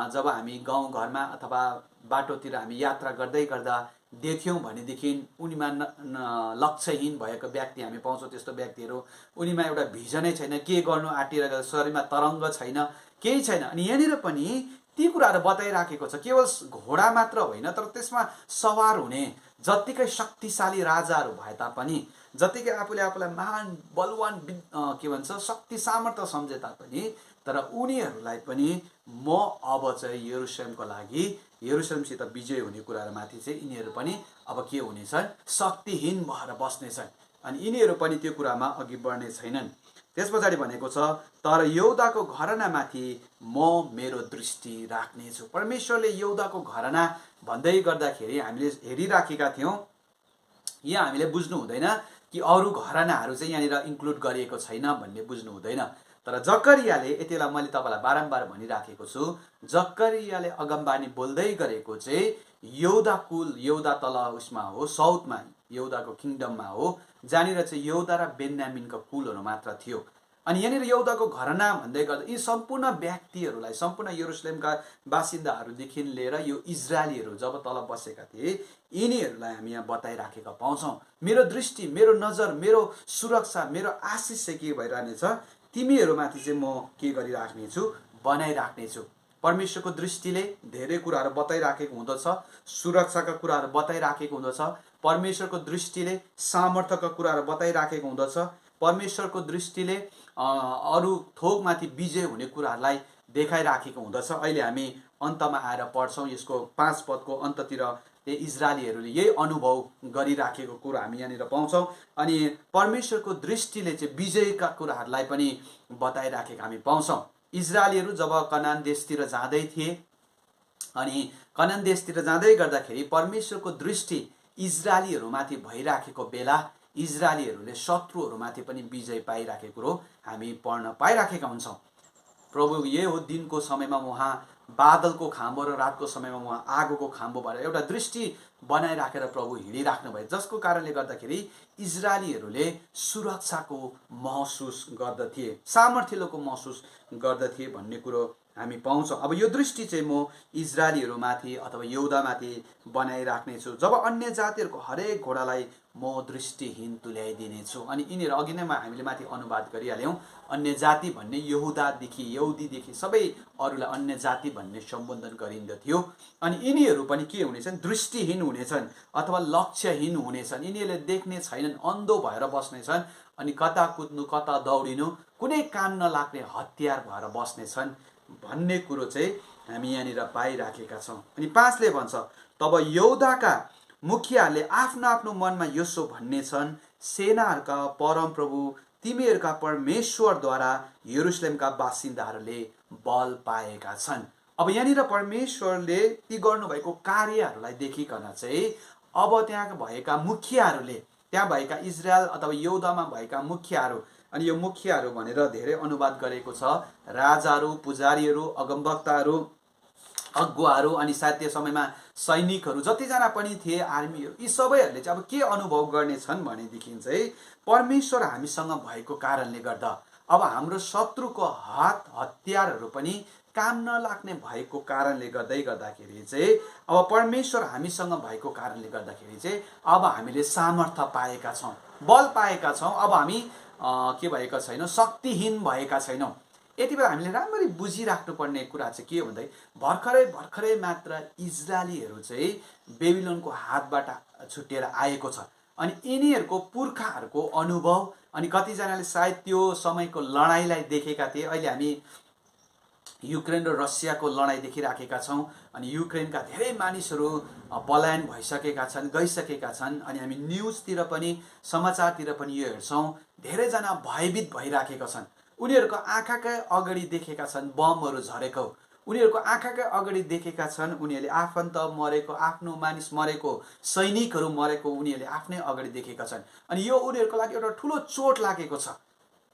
जब हामी गाउँघरमा अथवा बाटोतिर हामी यात्रा गर्दै गर्दा देख्यौँ भनेदेखि उनीमा लक्ष्यहीन भएको व्यक्ति हामी पाउँछौँ। त्यस्तो व्यक्तिहरू उनीमा एउटा भिजनै छैन, के गर्नु आँटिरहेको शरीरमा तरङ्ग छैन, केही छैन। अनि यहाँनिर पनि ती कुराहरू बताइराखेको छ। केवल घोडा मात्र होइन, तर त्यसमा सवार हुने जत्तिकै शक्तिशाली राजाहरू भए तापनि, जत्तिकै आफूले आफूलाई महान बलवान के भन्छ शक्ति सामर्थ्य सम्झे तापनि, तर उनीहरूलाई पनि म अब चाहिँ यरुशलेमको लागि, यरुशलेमसित विजय हुने कुराहरूमाथि चाहिँ यिनीहरू पनि अब के हुनेछन्, शक्तिहीन भएर बस्नेछन्। अनि यिनीहरू पनि त्यो कुरामा अघि बढ्ने छैनन्। त्यस पछाडि भनेको छ, तर यहुदाको घरानामाथि म मेरो दृष्टि राख्नेछु। परमेश्वरले यहुदाको घराना भन्दै गर्दाखेरि हामीले हेरिराखेका थियौँ, यहाँ हामीले बुझ्नु हुँदैन कि अरू घरानाहरू चाहिँ यहाँनिर इन्क्लुड गरिएको छैन भन्ने बुझ्नु हुँदैन। तर जकरियाले, यति बेला मैले तपाईँलाई बारम्बार भनिराखेको छु, जकरियाले अगमबानी बोल्दै गरेको चाहिँ यहुदा कुल, यहुदा तल उसमा हो, साउथमा यहुदाको किङडममा हो, जहाँनिर चाहिँ यहुदा र बेन्यामिनको कुलहरू मात्र थियो। अनि यहाँनिर यहुदाको घराना भन्दै गर्दा यी सम्पूर्ण व्यक्तिहरूलाई, सम्पूर्ण यरुशलेमका बासिन्दाहरूदेखि लिएर यो इजरायलीहरू जब तल बसेका थिए, यिनीहरूलाई हामी यहाँ बताइराखेका पाउँछौँ। मेरो दृष्टि, मेरो नजर, मेरो सुरक्षा, मेरो आशिष चाहिँ के भइरहनेछ, तिमीहरूमाथि चाहिँ म के गरिराख्नेछु, बनाइराख्नेछु। परमेश्वरको दृष्टिले धेरै कुराहरू बताइराखेको हुँदछ, सुरक्षाका कुराहरू बताइराखेको हुँदछ, परमेश्वरको दृष्टिले सामर्थ्यका कुराहरू बताइराखेको हुँदछ, परमेश्वरको दृष्टिले अरू थोकमाथि विजय हुने कुराहरूलाई देखाइराखेको हुँदछ। अहिले हामी अन्तमा आएर पढ्छौँ, यसको 5 पदको अन्ततिर इजरायलीहरूले यही अनुभव गरिराखेको कुरा हामी यहाँनिर पाउँछौँ। अनि परमेश्वरको दृष्टिले चाहिँ विजयका कुराहरूलाई पनि बताइराखेको हामी पाउँछौँ। इजरायलीहरू जब कनान देशतिर जाँदै थिए, अनि कनान देशतिर जाँदै गर्दाखेरि परमेश्वरको दृष्टि इजरायलीहरूमाथि भइराखेको बेला इजरायलीहरूले शत्रुहरूमाथि पनि विजय पाइराखेको कुरो हामी पढ्न पाइराखेका हुन्छौँ। प्रभु यही हो, दिनको समयमा उहाँ बादलको खाम्बो र रातको समयमा उहाँ आगोको खाम्बो भएर एउटा दृष्टि बनाइराखेर प्रभु हिँडिराख्नु भयो, जसको कारणले गर्दाखेरि इजरायलीहरूले सुरक्षाको महसुस गर्दथे, सामर्थ्यको महसुस गर्दथे भन्ने कुरो हामी पाउँछौँ। अब यो दृष्टि चाहिँ म इजरायलीहरूमाथि अथवा यहुदामाथि बनाइराख्नेछु। जब अन्य जातिहरूको हरेक घोडालाई म दृष्टिहीन तुल्याइदिनेछु। अनि यिनीहरू अघि नै हामीले माथि अनुवाद गरिहाल्यौँ, अन्य जाति भन्ने यहुदादेखि, यहुदीदेखि सबै अरूलाई अन्य जाति भन्ने सम्बोधन गरिन्दथ्यो। अनि यिनीहरू पनि के हुनेछन्, दृष्टिहीन हुनेछन् अथवा लक्ष्यहीन हुनेछन्। यिनीहरूले देख्ने छैनन्, अन्धो भएर बस्नेछन्, अनि कता कुद्नु कता दौडिनु, कुनै काम नलाग्ने हतियार भएर बस्नेछन् भन्ने कुरो चाहिँ हामी यहाँनिर पाइराखेका छौँ। अनि 5ले भन्छ, तब यहुदाका मुखियाले आफ्नो आफ्नो मनमा यसो भन्ने छन्, सेनाहरूका परमप्रभु तिमीहरूका परमेश्वरद्वारा यरुशलेमका बासिन्दाहरूले बल पाएका छन्। अब यहाँनिर परमेश्वरले ती गर्नुभएको कार्यहरूलाई देखिकन चाहिँ अब त्यहाँ भएका मुखियाहरूले, त्यहाँ भएका इजरायल अथवा यहुदामा भएका मुखियाहरू, अनि यो मुखियाहरू भनेर धेरै अनुवाद गरेको छ, राजाहरू, पुजारीहरू, अगमवक्ताहरू, अगुवाहरू, अनि सायद त्यो समयमा सैनिकहरू जतिजना पनि थिए, आर्मीहरू, यी सबैहरूले चाहिँ अब के अनुभव गर्नेछन् भनेदेखि चाहिँ परमेश्वर हामीसँग भएको कारणले गर्दा अब हाम्रो शत्रुको हात हतियारहरू पनि काम नलाग्ने भएको कारणले गर्दाखेरि चाहिँ अब परमेश्वर हामीसँग भएको कारणले गर्दाखेरि चाहिँ अब हामीले सामर्थ्य पाएका छौँ, बल पाएका छौँ। अब हामी के भएका छैनौँ, शक्तिहीन भएका छैनौँ। यति बेला हामीले राम्ररी बुझिराख्नुपर्ने कुरा चाहिँ के हो भन्दै, भर्खरै मात्र इजरायलीहरू चाहिँ बेबिलोनको हातबाट छुटेर आएको छ। अनि यिनीहरूको पुर्खाहरूको अनुभव, अनि कतिजनाले सायद त्यो समयको लडाइँलाई देखेका थिए। अहिले हामी युक्रेन र रसियाको लडाइँ देखिराखेका छौँ, अनि युक्रेनका धेरै मानिसहरू पलायन भइसकेका छन्, गइसकेका छन्। अनि हामी न्युजतिर पनि, समाचारतिर पनि यो हेर्छौँ, धेरैजना भयभीत भइराखेका छन्। उनीहरूको आँखाकै अगाडि देखेका छन् बमहरू झरेको, उनीहरूको आँखाकै अगाडि देखेका छन्। उनीहरूले आफन्त मरेको, आफ्नो मानिस मरेको, सैनिकहरू मरेको उनीहरूले आफ्नै अगाडि देखेका छन्। अनि यो उनीहरूको लागि एउटा ठुलो चोट लागेको छ।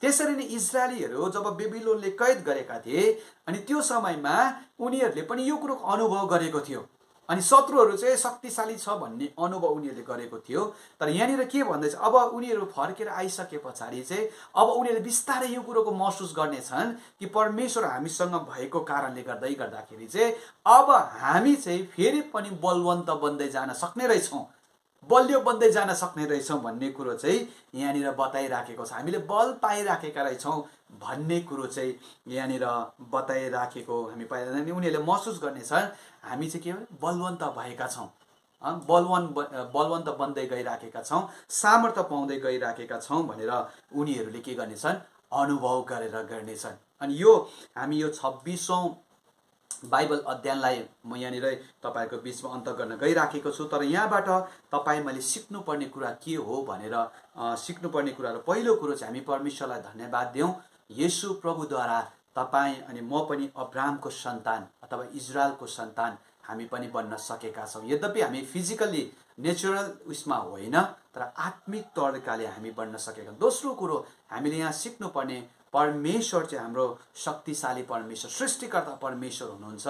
त्यसरी नै इजरायलीहरू जब बेबिलोनले कैद गरेका थिए अनि त्यो समयमा उनीहरूले पनि यो कुरोको अनुभव गरेको थियो। अनि शत्रुहरू चाहिँ शक्तिशाली छ भन्ने अनुभव उनीहरूले गरेको थियो। तर यहाँनिर के भन्दैछ, अब उनीहरू फर्केर आइसके पछाडि चाहिँ अब उनीहरूले बिस्तारै यो कुरोको महसुस गर्नेछन् कि परमेश्वर हामीसँग भएको कारणले गर्दाखेरि चाहिँ अब हामी चाहिँ फेरि पनि बलवन्त बन्दै जान सक्ने रहेछौँ, बलियो बन्दै जान सक्ने रहेछौँ भन्ने कुरो चाहिँ यहाँनिर बताइराखेको छ। हामीले बल पाइराखेका रहेछौँ भन्ने कुरो चाहिँ यहाँनिर बताइराखेको हामी पाइँदैन। उनीहरूले महसुस गर्नेछन् हामी चाहिँ के भने बलवन्त भएका छौँ, बलवन्त बन्दै गइराखेका छौँ, सामर्थ्य पाउँदै गइराखेका छौँ भनेर उनीहरूले के गर्नेछन्, अनुभव गरेर गर्नेछन्। अनि यो हामी यो 26औं बाइबल अध्ययनलाई म यहाँनिर तपाईँहरूको बिचमा अन्त गर्न गइराखेको छु। तर यहाँबाट तपाईँ मैले सिक्नुपर्ने कुरा के हो भनेर सिक्नुपर्ने कुराहरू, पहिलो कुरो चाहिँ हामी परमेश्वरलाई धन्यवाद दिउँ। येशू प्रभुद्वारा तपाईँ अनि म पनि अब्राहमको सन्तान अथवा इजरायलको सन्तान हामी पनि बन्न सकेका छौँ। यद्यपि हामी फिजिकल्ली नेचुरल उसमा होइन, तर आत्मिक तरिकाले हामी बन्न सकेका। दोस्रो कुरो हामीले यहाँ सिक्नुपर्ने, परमेश्वर चाहिँ हाम्रो शक्तिशाली परमेश्वर, सृष्टिकर्ता परमेश्वर हुनुहुन्छ।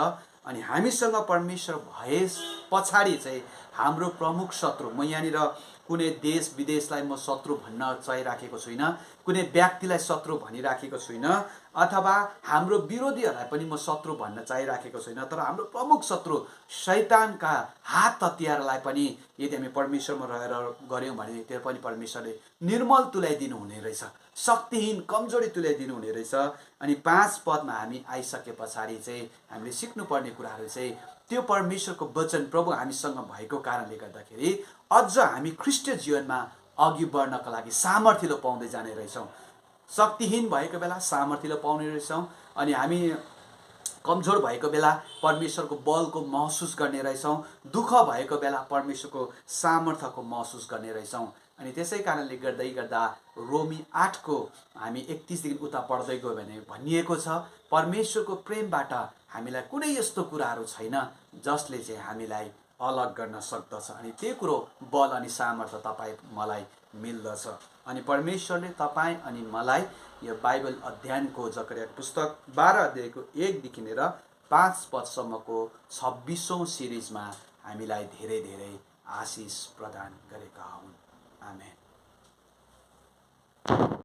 अनि हामीसँग परमेश्वर भए पछाडि चाहिँ हाम्रो प्रमुख शत्रु, म यहाँनिर कुनै देश विदेशलाई म शत्रु भन्न चाहिराखेको छुइनँ, कुनै व्यक्तिलाई शत्रु भनिराखेको छुइनँ, अथवा हाम्रो विरोधीहरूलाई पनि म शत्रु भन्न चाहिराखेको छुइनँ। तर हाम्रो प्रमुख शत्रु शैतानका हात हतियारलाई पनि यदि हामी परमेश्वरमा रहेर गऱ्यौँ भने त्यो पनि परमेश्वरले निर्मल तुल्याइदिनु हुने रहेछ, शक्तिहीन कमजोरी तुल्याइदिनु हुने रहेछ। अनि 5 पदमा हामी आइसके पछाडि चाहिँ हामीले सिक्नुपर्ने कुराहरू चाहिँ त्यो परमेश्वरको वचन प्रभु हामीसँग भएको कारणले गर्दाखेरि अझ हामी ख्रीष्टीय जीवनमा अघि बढ्नका लागि सामर्थ्य पाउँदै जाने रहेछौँ। शक्तिहीन भएको बेला सामर्थ्य पाउने रहेछौँ, अनि हामी कमजोर भएको बेला परमेश्वरको बलको महसुस गर्ने रहेछौँ, दुःख भएको बेला परमेश्वरको सामर्थ्यको महसुस गर्ने रहेछौँ। अनि त्यसै कारणले गर्दा रोमी 8को हामी 31देखि उता पढ्दै गयो भने भनिएको छ, परमेश्वरको प्रेमबाट हामीलाई कुनै यस्तो कुराहरू छैन जसले चाहिँ हामीलाई अलग गर्न सक्दछ। अनि त्यो कुरो बल अनि सामर्थ्य तपाईँ मलाई मिल्दछ। अनि परमेश्वरले तपाईँ अनि मलाई यो बाइबल अध्ययनको जकरिया पुस्तक 12 अध्यायको 1देखि लिएर 5 पदसम्मको 26औं सिरिजमा हामीलाई धेरै धेरै आशिष प्रदान गरेका हुन्। आमेन।